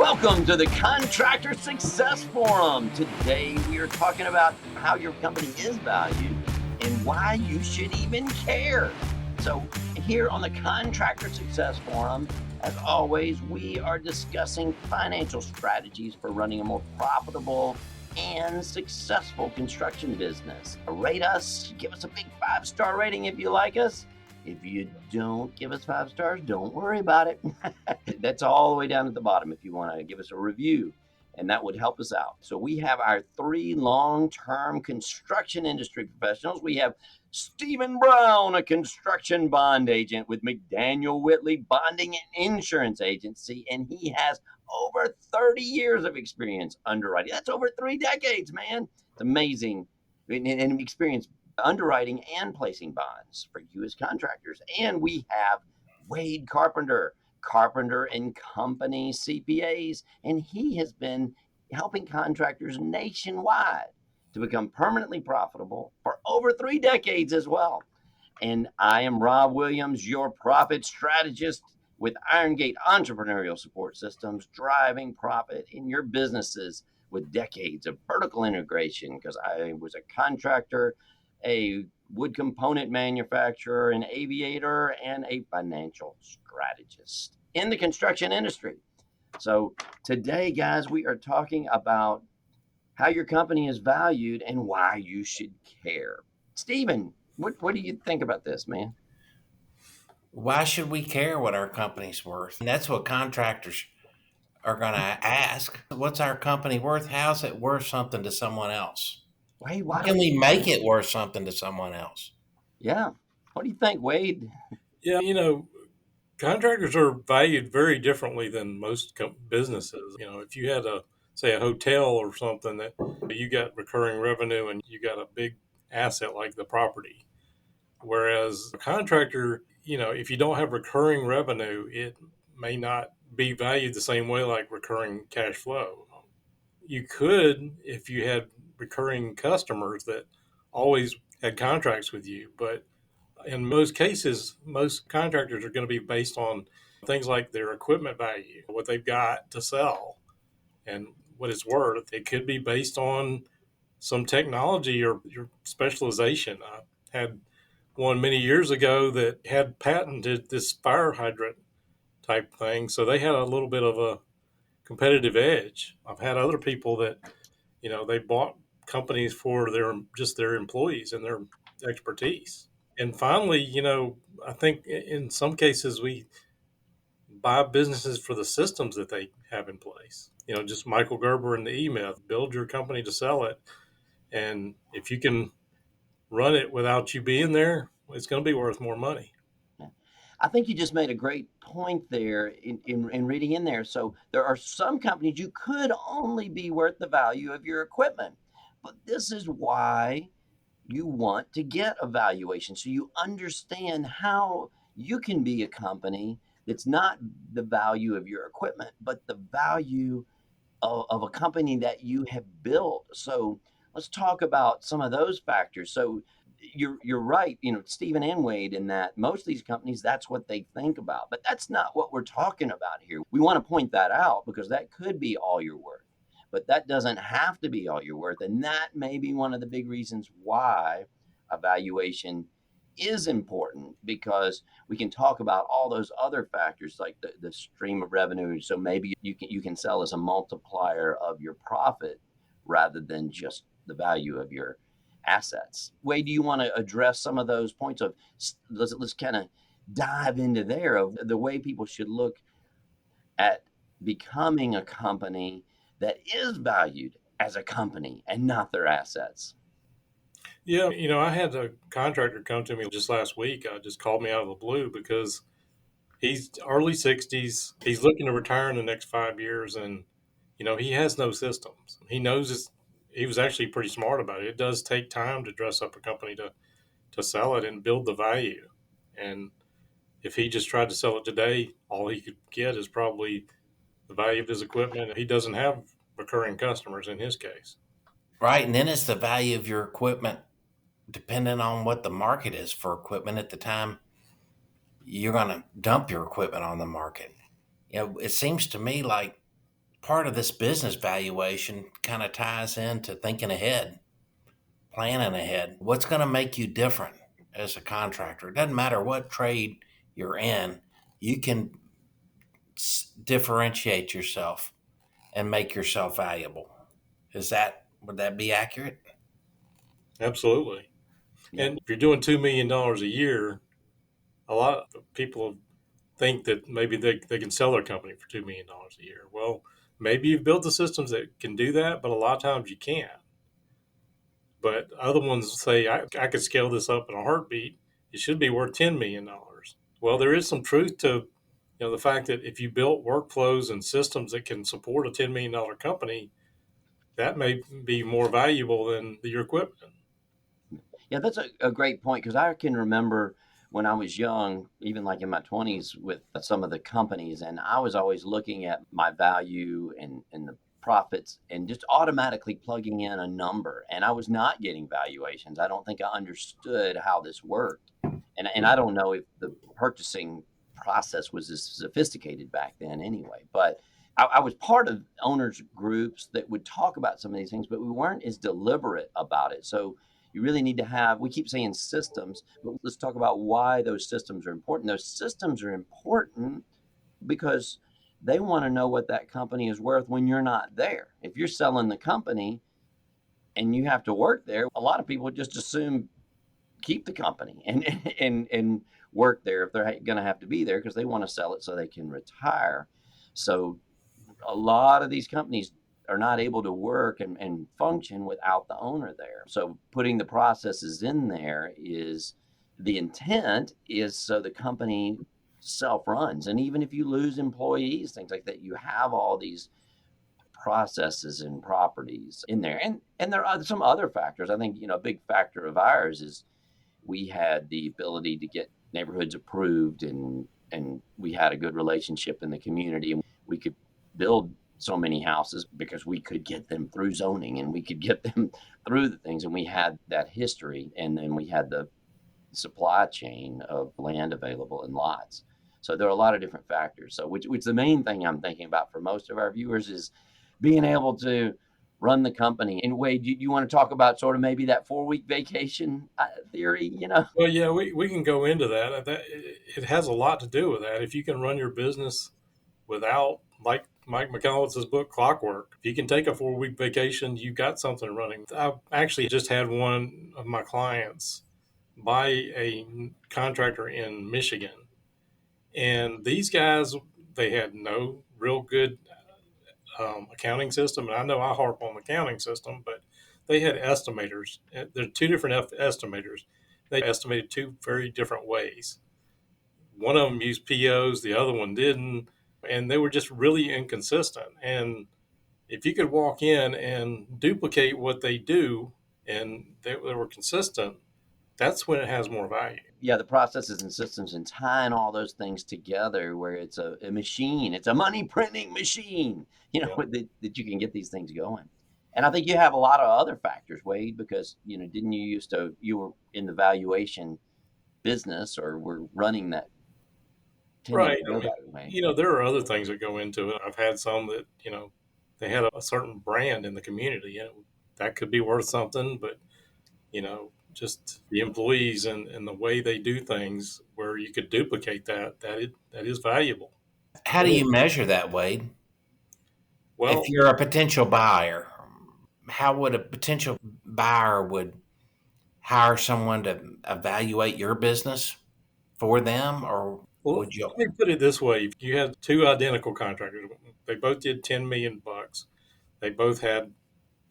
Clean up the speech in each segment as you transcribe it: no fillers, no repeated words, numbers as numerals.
Welcome to the Contractor Success Forum. Today we are talking about how your company is valued and why you should even care. So here on the Contractor Success Forum, as always, we are discussing financial strategies for running a more profitable and successful construction business. Rate us, give us a big 5-star rating if you like us. If you don't give us 5 stars, don't worry about it. That's all the way down at the bottom if you want to give us a review, and that would help us out. So we have our 3 long-term construction industry professionals. We have Stephen Brown, a construction bond agent with McDaniel Whitley Bonding and Insurance Agency, and he has over 30 years of experience underwriting. That's over 3 decades, man. It's amazing. And experience underwriting and placing bonds for you as contractors. And we have Wade Carpenter and Company CPAs, and he has been helping contractors nationwide to become permanently profitable for over 3 decades as well. And I am Rob Williams, your profit strategist with Iron Gate Entrepreneurial Support Systems, driving profit in your businesses with decades of vertical integration, because I was a contractor, a wood component manufacturer, an aviator, and a financial strategist in the construction industry. So today, guys, we are talking about how your company is valued and why you should care. Stephen, what do you think about this, man? Why should we care what our company's worth? And that's what contractors are going to ask. What's our company worth? How's it worth something to someone else? Wade, How why can don't we you? make it worth something to someone else? Yeah. What do you think, Wade? Yeah, contractors are valued very differently than most businesses. If you had say a hotel or something that you got recurring revenue and you got a big asset like the property. Whereas a contractor, if you don't have recurring revenue, it may not be valued the same way like recurring cash flow. You could if you had recurring customers that always had contracts with you, but in most cases, most contractors are going to be based on things like their equipment value, what they've got to sell, and what it's worth. It could be based on some technology or your specialization. I had one many years ago that had patented this fire hydrant type thing, so they had a little bit of a competitive edge. I've had other people that, they bought companies for their employees and their expertise. And finally, I think in some cases we buy businesses for the systems that they have in place. Just Michael Gerber and the E-Myth, build your company to sell it. And if you can run it without you being there, it's going to be worth more money. I think you just made a great point there in reading in there. So there are some companies you could only be worth the value of your equipment. But this is why you want to get a valuation so you understand how you can be a company that's not the value of your equipment, but the value of a company that you have built. So let's talk about some of those factors. So you're right, Stephen and Wade, in that most of these companies, that's what they think about. But that's not what we're talking about here. We want to point that out because that could be all you're worth. But that doesn't have to be all you're worth. And that may be one of the big reasons why evaluation is important, because we can talk about all those other factors like the stream of revenue. So maybe you can sell as a multiplier of your profit rather than just the value of your assets. Wade, do you want to address some of those points of let's kind of dive into there of the way people should look at becoming a company that is valued as a company and not their assets? Yeah, I had a contractor come to me just last week. Just called me out of the blue because he's early 60s. He's looking to retire in the next 5 years, and he has no systems. He knows he was actually pretty smart about it. It does take time to dress up a company to sell it and build the value. And if he just tried to sell it today, all he could get is probably the value of his equipment. He doesn't have recurring customers in his case. Right. And then it's the value of your equipment, depending on what the market is for equipment at the time you're going to dump your equipment on the market. It seems to me like part of this business valuation kind of ties into thinking ahead, planning ahead. What's going to make you different as a contractor? It doesn't matter what trade you're in, you can differentiate yourself and make yourself valuable. Would that be accurate? Absolutely. Yeah. And if you're doing $2 million a year, a lot of people think that maybe they can sell their company for $2 million a year. Well, maybe you've built the systems that can do that, but a lot of times you can't. But other ones say, I could scale this up in a heartbeat. It should be worth $10 million. Well, there is some truth to the fact that if you built workflows and systems that can support a $10 million company, that may be more valuable than your equipment. Yeah, that's a great point because I can remember when I was young, even like in my 20s, with some of the companies, and I was always looking at my value and the profits and just automatically plugging in a number. And I was not getting valuations. I don't think I understood how this worked. And I don't know if the purchasing process was as sophisticated back then anyway. But I was part of owners groups that would talk about some of these things, but we weren't as deliberate about it. So you really need to have, we keep saying systems, but let's talk about why those systems are important. Those systems are important because they want to know what that company is worth when you're not there. If you're selling the company and you have to work there, a lot of people just assume keep the company and work there if they're going to have to be there because they want to sell it so they can retire. So a lot of these companies are not able to work and function without the owner there. So putting the processes in there is the intent is so the company self runs. And even if you lose employees, things like that, you have all these processes and properties in there. And there are some other factors. I think, a big factor of ours is we had the ability to get neighborhoods approved and we had a good relationship in the community and we could build so many houses because we could get them through zoning and we could get them through the things and we had that history and then we had the supply chain of land available and lots. So there are a lot of different factors. So which the main thing I'm thinking about for most of our viewers is being able to run the company. And Wade, do you want to talk about sort of maybe that 4-week vacation theory? Well, yeah, we can go into that. It has a lot to do with that. If you can run your business without, like Mike McCullough's book, Clockwork, if you can take a 4-week vacation, you've got something running. I actually just had one of my clients buy a contractor in Michigan. And these guys, they had no real good accounting system. And I know I harp on the accounting system, but they had estimators. There are two different estimators. They estimated two very different ways. One of them used POs, the other one didn't, and they were just really inconsistent. And if you could walk in and duplicate what they do and they were consistent, that's when it has more value. Yeah, the processes and systems and tying all those things together where it's a machine, it's a money printing machine, Yeah. that you can get these things going. And I think you have a lot of other factors, Wade, because, didn't you were in the valuation business or were running that 10 years Right. ago that way. There are other things that go into it. I've had some that, they had a certain brand in the community. That could be worth something, but, just the employees and the way they do things where you could duplicate that is valuable. How do you measure that, Wade? If Well, you're a potential buyer, how would a potential buyer would hire someone to evaluate your business for them, or well, would you? let me put it this way. If you had two identical contractors, they both did 10 million bucks. They both had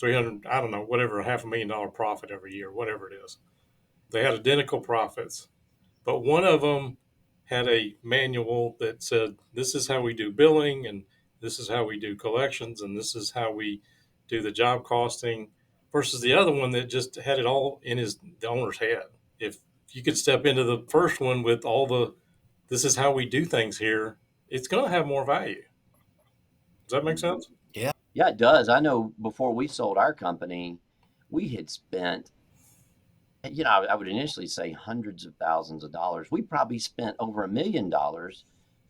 300, I don't know, whatever, $500,000 profit every year, whatever it is. They had identical profits. But one of them had a manual that said, this is how we do billing, and this is how we do collections, and this is how we do the job costing, versus the other one that just had it all in the owner's head. If you could step into the first one with all this is how we do things here, it's going to have more value. Does that make sense? Yeah. Yeah, it does. I know before we sold our company, we had spent, I would initially say hundreds of thousands of dollars. We probably spent over $1 million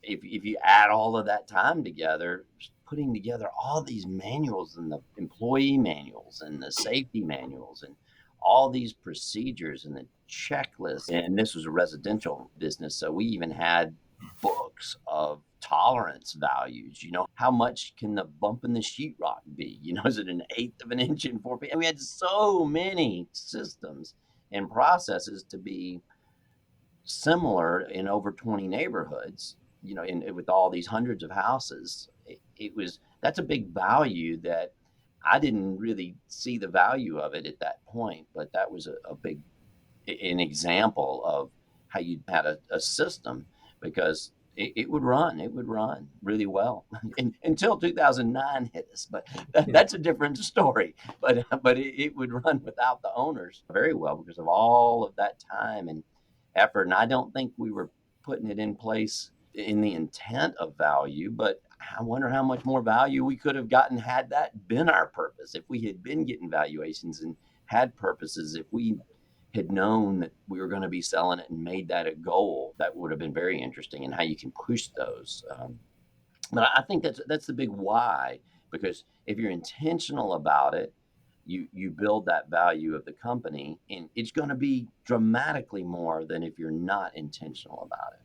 if you add all of that time together, putting together all these manuals and the employee manuals and the safety manuals and all these procedures and the checklists. And this was a residential business, so we even had books of tolerance values. How much can the bump in the sheetrock be? Is it an eighth of an inch in 4 feet? And we had so many systems and processes to be similar in over 20 neighborhoods, with all these hundreds of houses. That's a big value that I didn't really see the value of it at that point, but that was a big an example of how you had a system, because it would run really well until 2009 hit us, but that's a different story. But it would run without the owners very well because of all of that time and effort. And I don't think we were putting it in place in the intent of value, but I wonder how much more value we could have gotten had that been our purpose. If we had been getting valuations and had purposes, if we had known that we were going to be selling it and made that a goal, that would have been very interesting, and how you can push those. But I think that's the big why, because if you're intentional about it, you build that value of the company, and it's going to be dramatically more than if you're not intentional about it.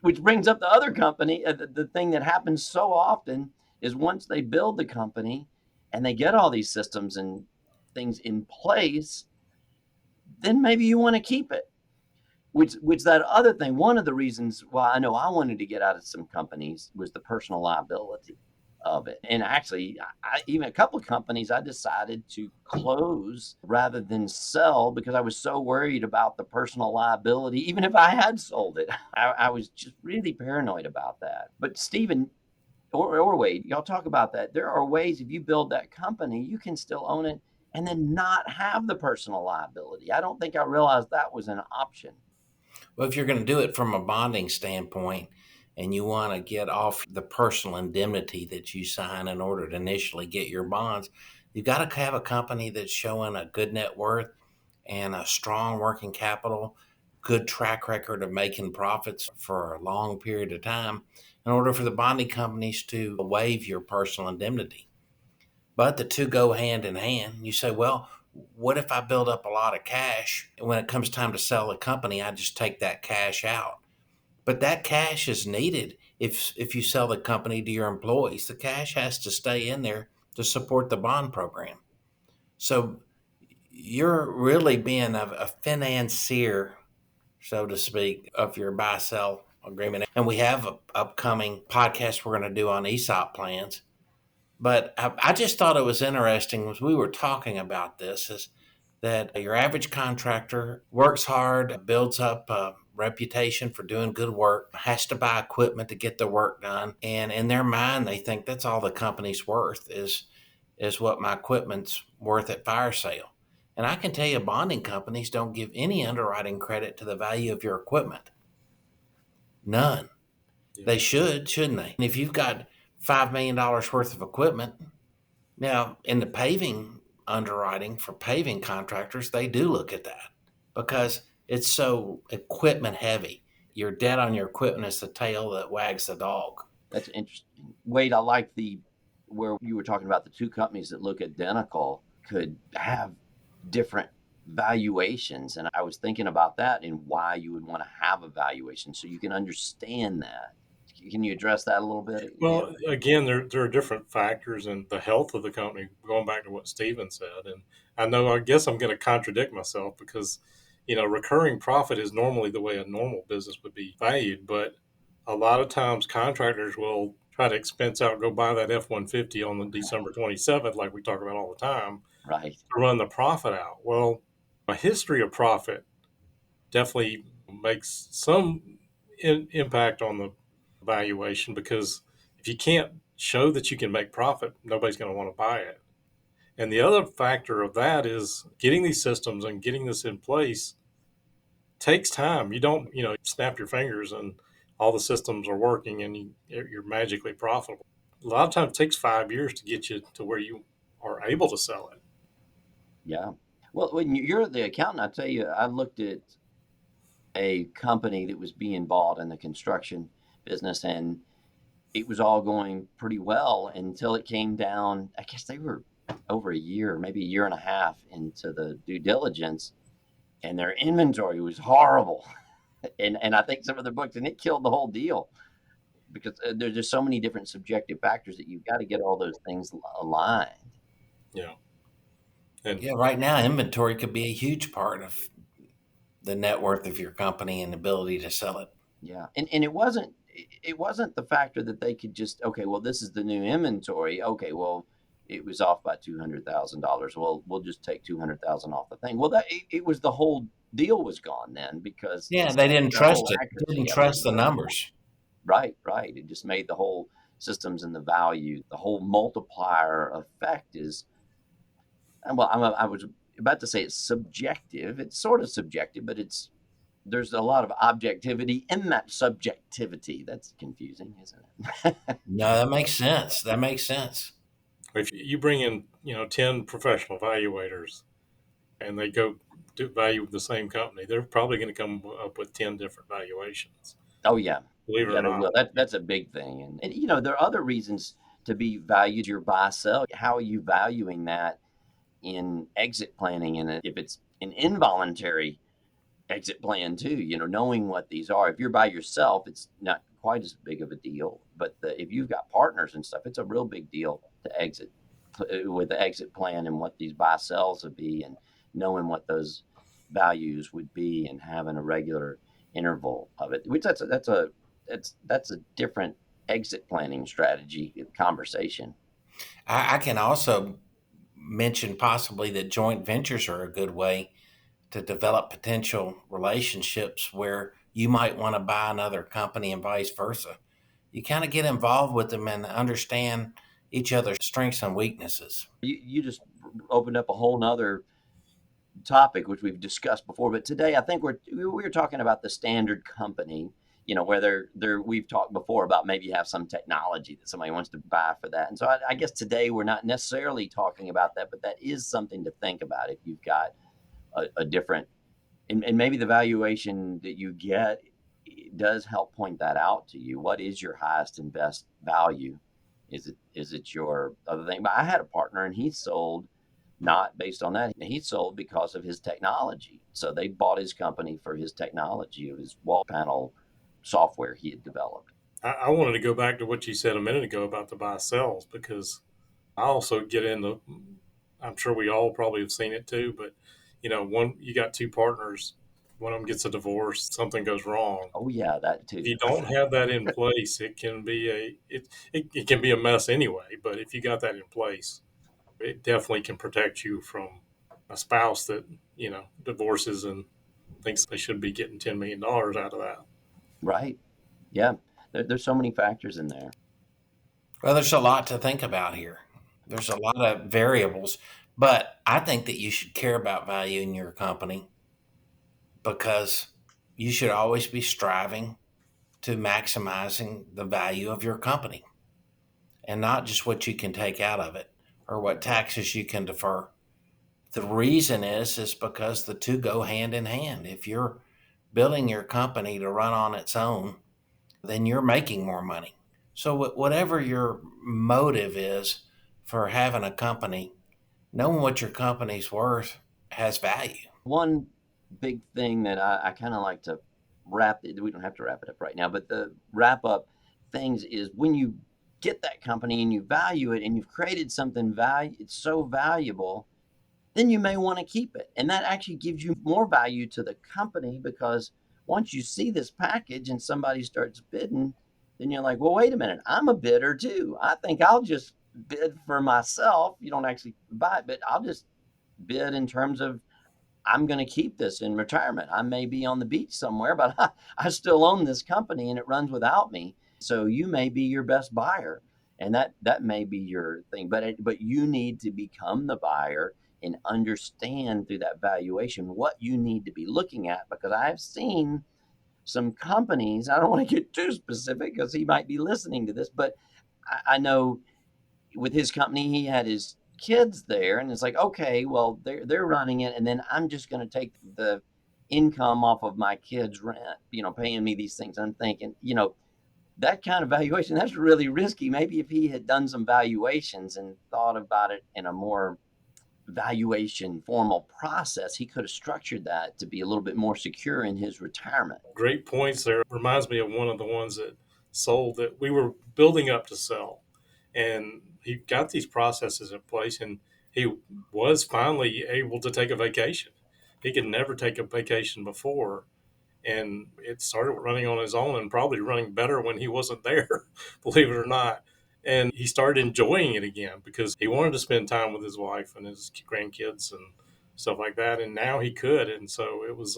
Which brings up the other company. The thing that happens so often is once they build the company and they get all these systems and things in place, then maybe you want to keep it. Which that other thing, one of the reasons why I know I wanted to get out of some companies was the personal liability of it. And actually, even a couple of companies I decided to close rather than sell, because I was so worried about the personal liability. Even if I had sold it, I was just really paranoid about that. But Stephen or Wade, y'all talk about that. There are ways, if you build that company, you can still own it and then not have the personal liability. I don't think I realized that was an option. Well, if you're going to do it from a bonding standpoint and you want to get off the personal indemnity that you sign in order to initially get your bonds, you've got to have a company that's showing a good net worth and a strong working capital, good track record of making profits for a long period of time in order for the bonding companies to waive your personal indemnity. But the two go hand in hand. You say, well, what if I build up a lot of cash and when it comes time to sell the company, I just take that cash out? But that cash is needed if you sell the company to your employees. The cash has to stay in there to support the bond program. So you're really being a financier, so to speak, of your buy sell agreement. And we have an upcoming podcast we're going to do on ESOP plans. But I just thought it was interesting as we were talking about this is that your average contractor works hard, builds up a reputation for doing good work, has to buy equipment to get the work done. And in their mind, they think that's all the company's worth is what my equipment's worth at fire sale. And I can tell you bonding companies don't give any underwriting credit to the value of your equipment. None. Yeah. They should, shouldn't they? And if you've got $5 million worth of equipment, now in the paving underwriting for paving contractors, they do look at that because it's so equipment heavy. Your debt on your equipment is the tail that wags the dog. That's interesting. Wade, I like where you were talking about the two companies that look identical could have different valuations. And I was thinking about that and why you would want to have a valuation so you can understand that. Can you address that a little bit? Well, again, there are different factors in the health of the company, going back to what Steven said. And I guess I'm going to contradict myself because, recurring profit is normally the way a normal business would be valued. But a lot of times contractors will try to expense out, go buy that F-150 on the December 27th, like we talk about all the time, Right. to run the profit out. Well, a history of profit definitely makes some impact on the valuation, because if you can't show that you can make profit, nobody's going to want to buy it. And the other factor of that is getting these systems and getting this in place takes time. You don't, snap your fingers and all the systems are working and you're magically profitable. A lot of times it takes 5 years to get you to where you are able to sell it. Yeah. Well, when you're the accountant, I tell you, I looked at a company that was being bought in the construction business, and it was all going pretty well until it came down. I guess they were over a year, maybe a year and a half into the due diligence, and their inventory was horrible. And I think some of the books, and it killed the whole deal because there's just so many different subjective factors that you've got to get all those things aligned. Yeah. And Yeah, right now inventory could be a huge part of the net worth of your company and ability to sell it. Yeah, and it wasn't the factor that they could just, okay, well, this is the new inventory. Okay, well, it was off by $200,000. Well, we'll just take 200,000 off the thing. Well, it was the whole deal was gone then because Yeah, it's they didn't the whole trust it. Didn't accuracy of it. trust the numbers. Right, right. It just made the whole systems and the value, the whole multiplier effect is, well, I was about to say it's subjective. It's sort of subjective, but there's a lot of objectivity in that subjectivity. That's confusing, isn't it? No, that makes sense. That makes sense. if you bring in, 10 professional valuators and they go to value the same company, they're probably going to come up with 10 different valuations, Oh yeah, believe it yeah, or they not. will. That's a big thing, and there are other reasons to be valued. Your buy sell. How are you valuing that in exit planning, and if it's an involuntary exit plan too, knowing what these are. If you're by yourself, it's not quite as big of a deal, but if you've got partners and stuff, it's a real big deal to exit with the exit plan and what these buy sells would be, and knowing what those values would be and having a regular interval of it, which that's a different exit planning strategy conversation. I can also mention possibly that joint ventures are a good way to develop potential relationships where you might want to buy another company and vice versa. You kind of get involved with them and understand each other's strengths and weaknesses. You just opened up a whole nother topic which we've discussed before, but today I think we're talking about the standard company, where we've talked before about maybe you have some technology that somebody wants to buy for that. And so I guess today we're not necessarily talking about that, but that is something to think about if you've got a different, and maybe the valuation that you get does help point that out to you. What is your highest and best value? Is it your other thing? But I had a partner and he sold not based on that. He sold because of his technology. So they bought his company for his technology of his wall panel software he had developed. I wanted to go back to what you said a minute ago about the buy sells, because I also get into, I'm sure we all probably have seen it too, but one, you got two partners, one of them gets a divorce, something goes wrong. Oh yeah, that If too. you don't have that in place, it can be a mess anyway. But if you got that in place, it definitely can protect you from a spouse that divorces and thinks they should be getting $10 million out of that. Right. Yeah. There's so many factors in there. Well, there's a lot to think about here. There's a lot of variables, but I think that you should care about value in your company because you should always be striving to maximizing the value of your company and not just what you can take out of it or what taxes you can defer. The reason is because the two go hand in hand. If you're building your company to run on its own, then you're making more money. So whatever your motive is for having a company, knowing what your company's worth has value. One big thing that I kind of like to wrap it, we don't have to wrap it up right now, but the wrap up things is when you get that company and you value it and you've created something it's so valuable, then you may want to keep it. And that actually gives you more value to the company because once you see this package and somebody starts bidding, then you're like, well, wait a minute, I'm a bidder too. I think I'll just bid for myself. You don't actually buy it, but I'll just bid in terms of I'm going to keep this in retirement. I may be on the beach somewhere, but I still own this company and it runs without me. So you may be your best buyer, and that may be your thing. But you need to become the buyer and understand through that valuation what you need to be looking at. Because I've seen some companies. I don't want to get too specific because he might be listening to this, but I know with his company, he had his kids there, and it's like, okay, well, they're running it, and then I'm just going to take the income off of my kids' rent, paying me these things. I'm thinking, that kind of valuation, that's really risky. Maybe if he had done some valuations and thought about it in a more valuation formal process, he could have structured that to be a little bit more secure in his retirement. Great points there. Reminds me of one of the ones that sold that we were building up to sell. And he got these processes in place, and he was finally able to take a vacation. He could never take a vacation before, and it started running on his own and probably running better when he wasn't there, believe it or not. And he started enjoying it again because he wanted to spend time with his wife and his grandkids and stuff like that. And now he could. And so it was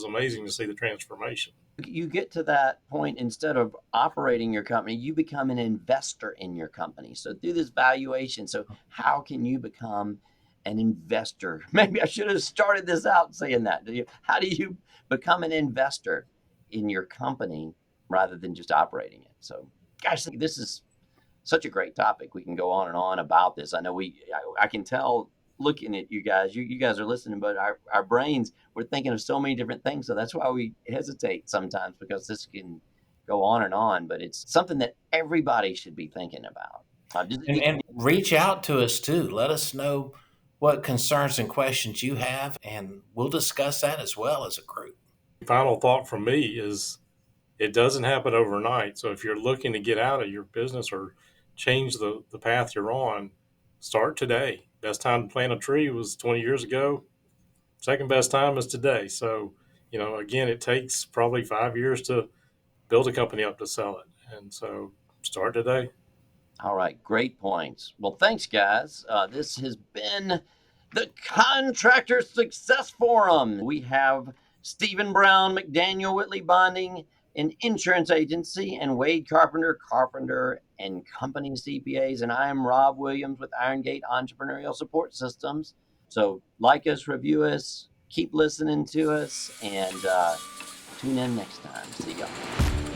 amazing to see the transformation. You get to that point, instead of operating your company, you become an investor in your company. So through this valuation, so how can you become an investor? Maybe I should have started this out saying that. How do you become an investor in your company rather than just operating it? So, gosh, this is such a great topic. We can go on and on about this. I know I can tell looking at you guys, you guys are listening, but our brains, we're thinking of so many different things. So that's why we hesitate sometimes, because this can go on and on, but it's something that everybody should be thinking about. And reach out to us too. Let us know what concerns and questions you have, and we'll discuss that as well as a group. Final thought from me is it doesn't happen overnight. So if you're looking to get out of your business or change the path you're on, start today. Best time to plant a tree was 20 years ago. Second best time is today. So, again, it takes probably 5 years to build a company up to sell it. And so start today. All right, great points. Well, thanks, guys. This has been the Contractor Success Forum. We have Stephen Brown, McDaniel Whitley Bonding, an insurance agency, and Wade Carpenter, Carpenter and Company CPAs. And I am Rob Williams with Iron Gate Entrepreneurial Support Systems. So like us, review us, keep listening to us, and tune in next time. See y'all.